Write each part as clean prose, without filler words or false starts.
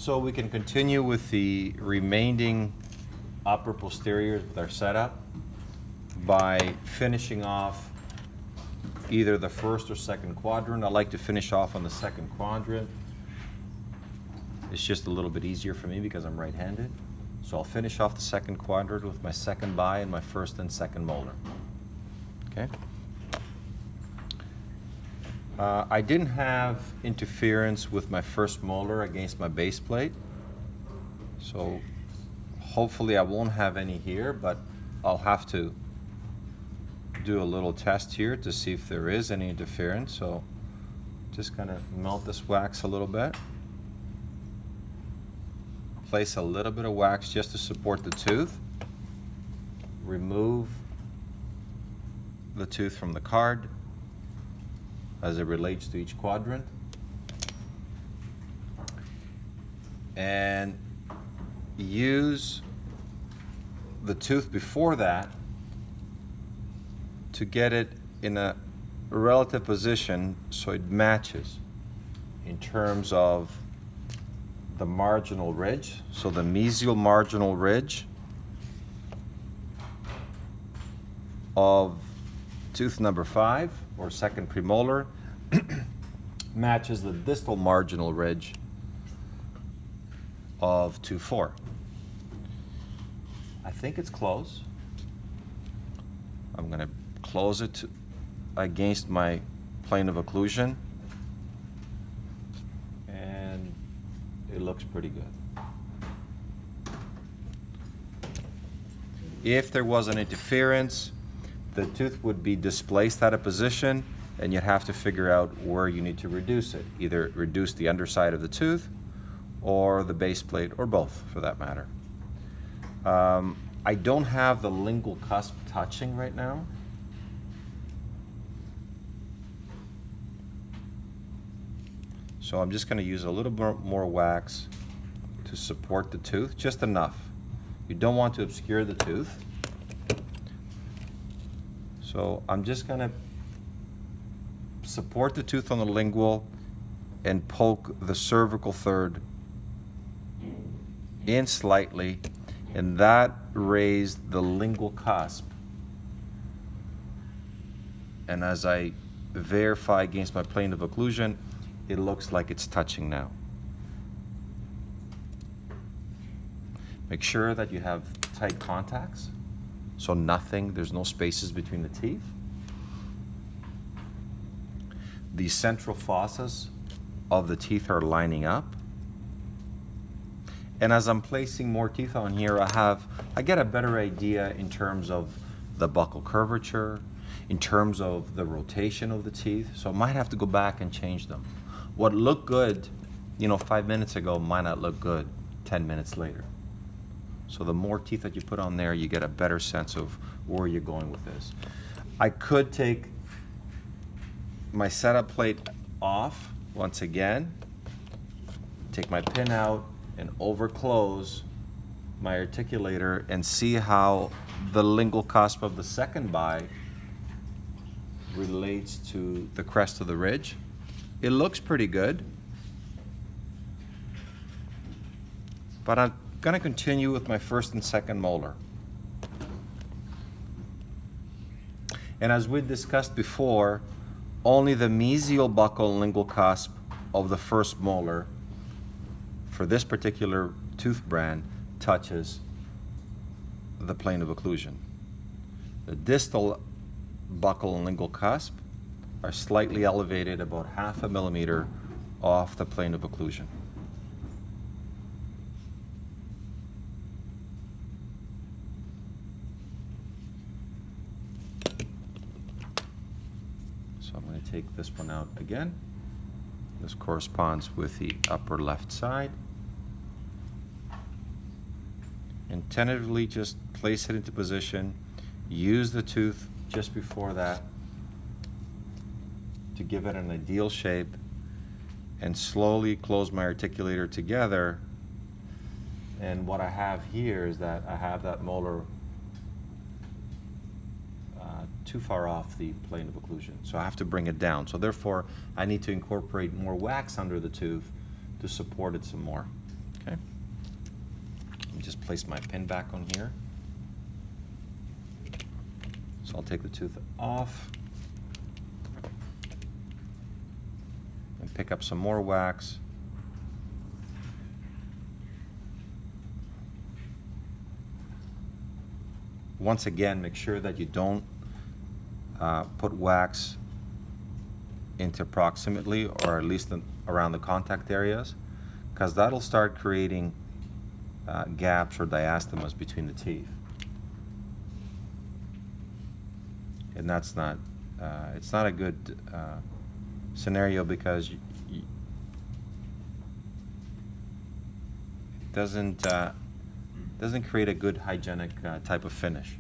So we can continue with the remaining upper posteriors with our setup by finishing off either the first or second quadrant. I like to finish off on the second quadrant. It's just a little bit easier for me because I'm right-handed. So I'll finish off the second quadrant with my second bi and my first and second molar. Okay. I didn't have interference with my first molar against my base plate, so hopefully I won't have any here, but I'll have to do a little test here to see if there is any interference. So just kind of melt this wax a little bit. Place a little bit of wax just to support the tooth. Remove the tooth from the card as it relates to each quadrant. And use the tooth before that to get it in a relative position so it matches in terms of the marginal ridge. So the mesial marginal ridge of tooth number 5 or second premolar matches the distal marginal ridge of tooth 4. I think it's close. I'm going to close it against my plane of occlusion, and it looks pretty good. If there was an interference, the tooth would be displaced out of position, and you'd have to figure out where you need to reduce it. Either reduce the underside of the tooth or the base plate, or both for that matter. I don't have the lingual cusp touching right now. So I'm just going to use a little bit more wax to support the tooth, just enough. You don't want to obscure the tooth. So I'm just going to support the tooth on the lingual and poke the cervical third in slightly, and that raised the lingual cusp. And as I verify against my plane of occlusion, it looks like it's touching now. Make sure that you have tight contacts, so there's no spaces between the teeth. The central fossas of the teeth are lining up. And as I'm placing more teeth on here, I get a better idea in terms of the buccal curvature, in terms of the rotation of the teeth. So I might have to go back and change them. What looked good, 5 minutes ago might not look good 10 minutes later. So the more teeth that you put on there, you get a better sense of where you're going with this. I could take my setup plate off once again, take my pin out and overclose my articulator and see how the lingual cusp of the second bi relates to the crest of the ridge. It looks pretty good, but I'm going to continue with my first and second molar. And as we discussed before, only the mesial buccal lingual cusp of the first molar for this particular tooth brand touches the plane of occlusion. The distal buccal and lingual cusp are slightly elevated about 0.5 millimeter off the plane of occlusion. So I'm going to take this one out again. This corresponds with the upper left side. And tentatively just place it into position. Use the tooth just before that to give it an ideal shape, and slowly close my articulator together. And what I have here is that I have that molar too far off the plane of occlusion. So I have to bring it down. So therefore, I need to incorporate more wax under the tooth to support it some more. Okay. Let me just place my pin back on here. So I'll take the tooth off and pick up some more wax. Once again, make sure that you don't put wax into approximately, or at least around the contact areas, because that'll start creating gaps or diastemas between the teeth. And that's not, it's not a good scenario, because it doesn't create a good hygienic type of finish,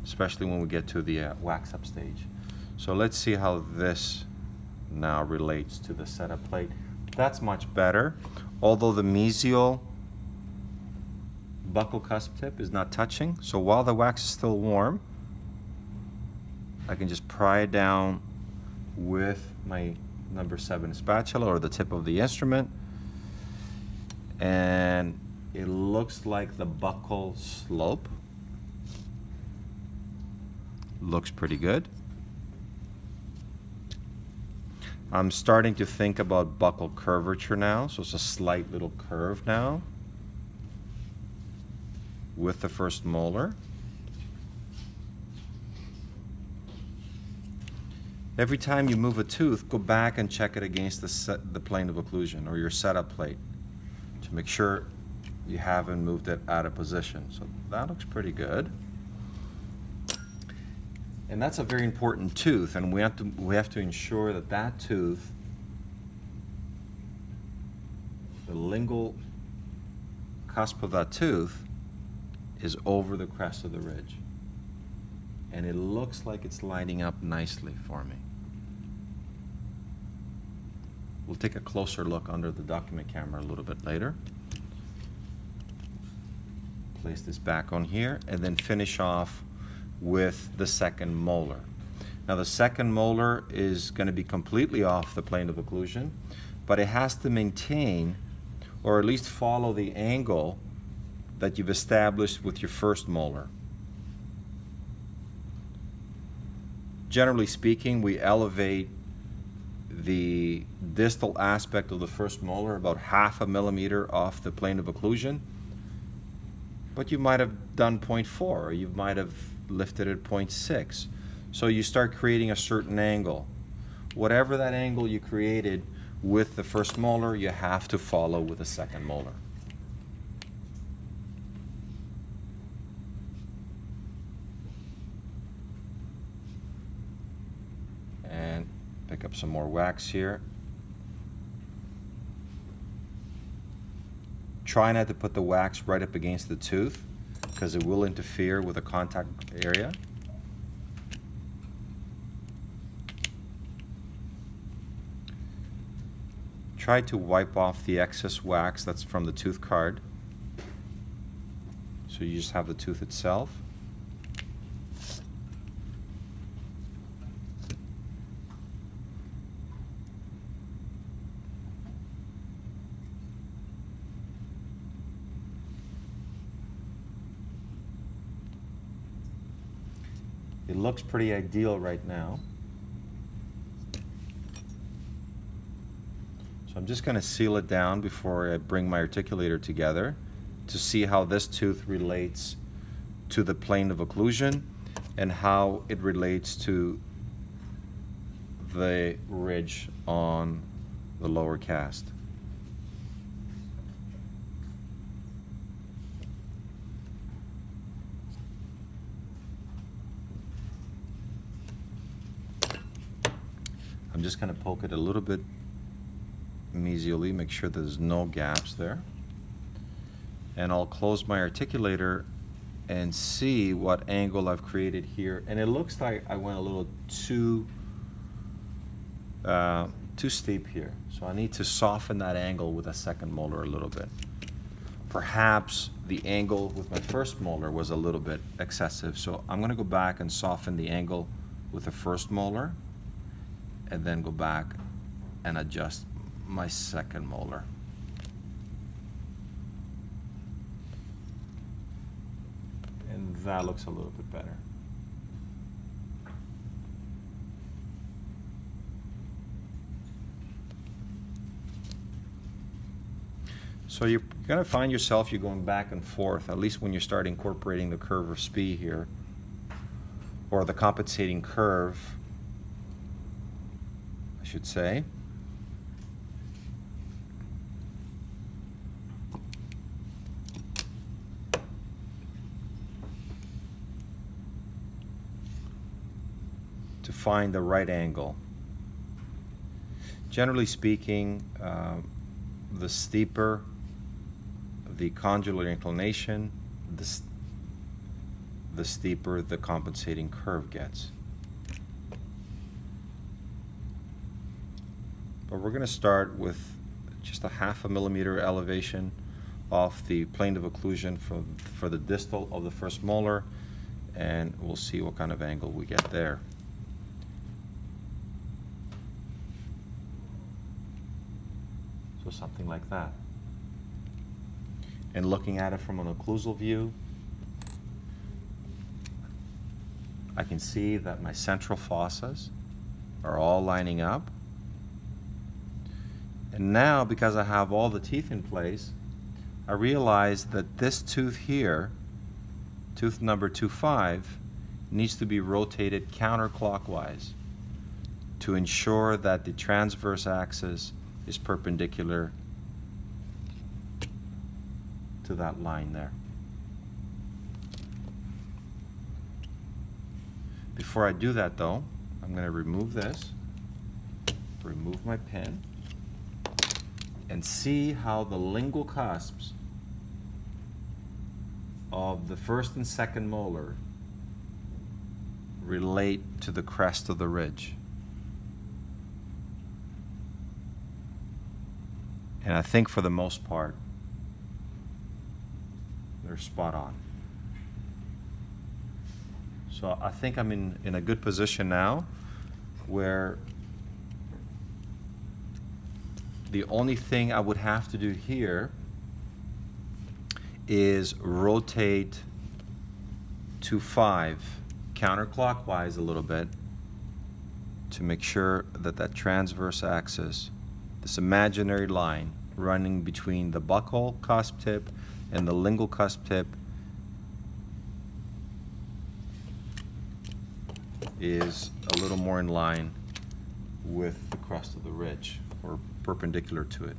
especially when we get to the wax up stage. So let's see how this now relates to the setup plate. That's much better, although the mesial buccal cusp tip is not touching. So while the wax is still warm, I can just pry it down with my number 7 spatula or the tip of the instrument, and it looks like the buccal slope looks pretty good. I'm starting to think about buccal curvature now, so it's a slight little curve now with the first molar. Every time you move a tooth, go back and check it against the plane of occlusion or your setup plate to make sure you haven't moved it out of position. So that looks pretty good. And that's a very important tooth, and we have to ensure that that tooth, the lingual cusp of that tooth, is over the crest of the ridge. And it looks like it's lining up nicely for me. We'll take a closer look under the document camera a little bit later. Place this back on here and then finish off with the second molar. Now the second molar is going to be completely off the plane of occlusion, but it has to maintain or at least follow the angle that you've established with your first molar. Generally speaking, we elevate the distal aspect of the first molar about 1/2 millimeter off the plane of occlusion, but you might have done 0.4 or you might have lifted at 0.6. So you start creating a certain angle. Whatever that angle you created with the first molar, you have to follow with the second molar. And pick up some more wax here. Try not to put the wax right up against the tooth, because it will interfere with the contact area. Try to wipe off the excess wax that's from the tooth card, so you just have the tooth itself. It looks pretty ideal right now. So I'm just going to seal it down before I bring my articulator together to see how this tooth relates to the plane of occlusion and how it relates to the ridge on the lower cast. I'm just going to poke it a little bit mesially, make sure there's no gaps there. And I'll close my articulator and see what angle I've created here. And it looks like I went a little too steep here. So I need to soften that angle with a second molar a little bit. Perhaps the angle with my first molar was a little bit excessive. So I'm going to go back and soften the angle with the first molar, and then go back and adjust my second molar. That looks a little bit better. So you're going to find yourself, you're going back and forth, at least when you start incorporating the curve of SPE here, or the compensating curve, I should say. To find the right angle. Generally speaking, the steeper the condylar inclination, the steeper the compensating curve gets. But we're going to start with just a 0.5 millimeter elevation off the plane of occlusion for the distal of the first molar, and we'll see what kind of angle we get there. So something like that. And looking at it from an occlusal view, I can see that my central fossas are all lining up. And now, because I have all the teeth in place, I realize that this tooth here, tooth number 25, needs to be rotated counterclockwise to ensure that the transverse axis is perpendicular to that line there. Before I do that though, I'm going to remove this, remove my pin, and see how the lingual cusps of the first and second molar relate to the crest of the ridge. And I think for the most part, they're spot on. So I think I'm in a good position now where the only thing I would have to do here is rotate to 5 counterclockwise a little bit to make sure that that transverse axis, this imaginary line running between the buccal cusp tip and the lingual cusp tip, is a little more in line with the crest of the ridge, or perpendicular to it.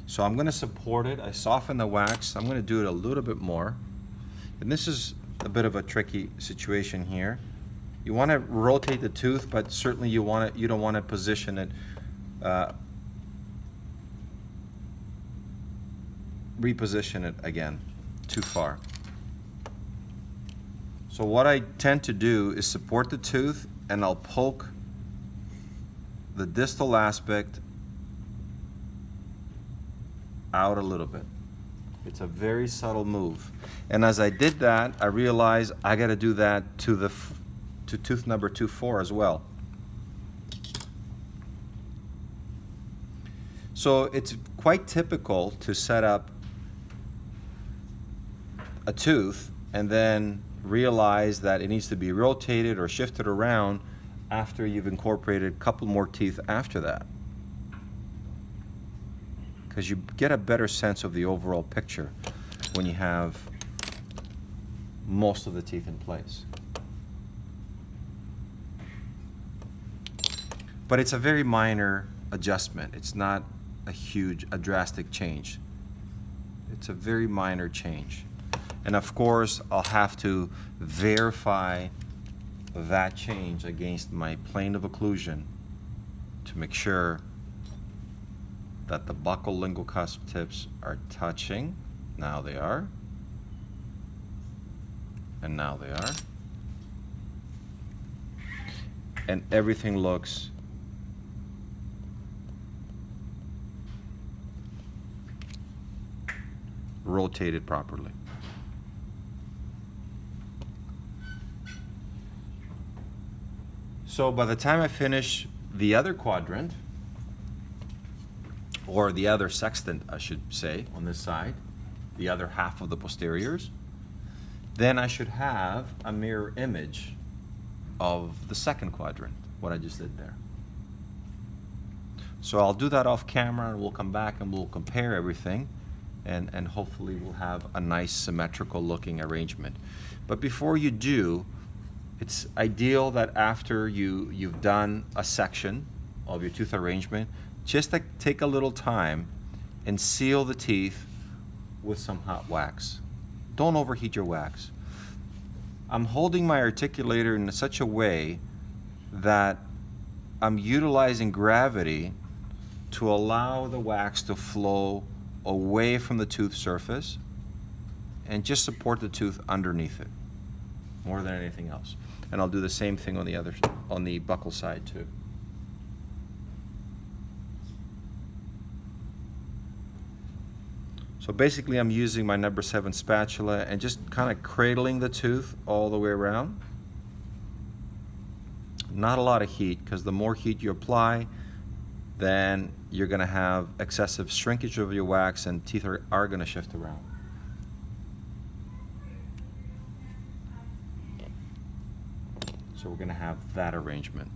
So I'm going to support it. I soften the wax. I'm going to do it a little bit more. And this is a bit of a tricky situation here. You want to rotate the tooth, but certainly you don't want to position it reposition it again too far. So what I tend to do is support the tooth, and I'll poke the distal aspect out a little bit. It's a very subtle move. And as I did that, I realized I got to do that to tooth number 24 as well. So it's quite typical to set up a tooth and then realize that it needs to be rotated or shifted around after you've incorporated a couple more teeth after that, because you get a better sense of the overall picture when you have most of the teeth in place. But it's a very minor adjustment. It's not a drastic change. It's a very minor change. And of course, I'll have to verify that change against my plane of occlusion to make sure that the buccal lingual cusp tips are touching. Now they are. And now they are. And everything looks rotated properly. So by the time I finish the other quadrant, or the other sextant, I should say, on this side, the other half of the posteriors, then I should have a mirror image of the second quadrant, what I just did there. So I'll do that off camera, and we'll come back and we'll compare everything, and hopefully we'll have a nice symmetrical looking arrangement. But before you do, it's ideal that after you've done a section of your tooth arrangement, just to take a little time and seal the teeth with some hot wax. Don't overheat your wax. I'm holding my articulator in such a way that I'm utilizing gravity to allow the wax to flow away from the tooth surface and just support the tooth underneath it more than anything else. And I'll do the same thing on the buccal side too. So basically I'm using my number 7 spatula and just kind of cradling the tooth all the way around. Not a lot of heat, because the more heat you apply, then you're going to have excessive shrinkage of your wax and teeth are going to shift around. So we're going to have that arrangement.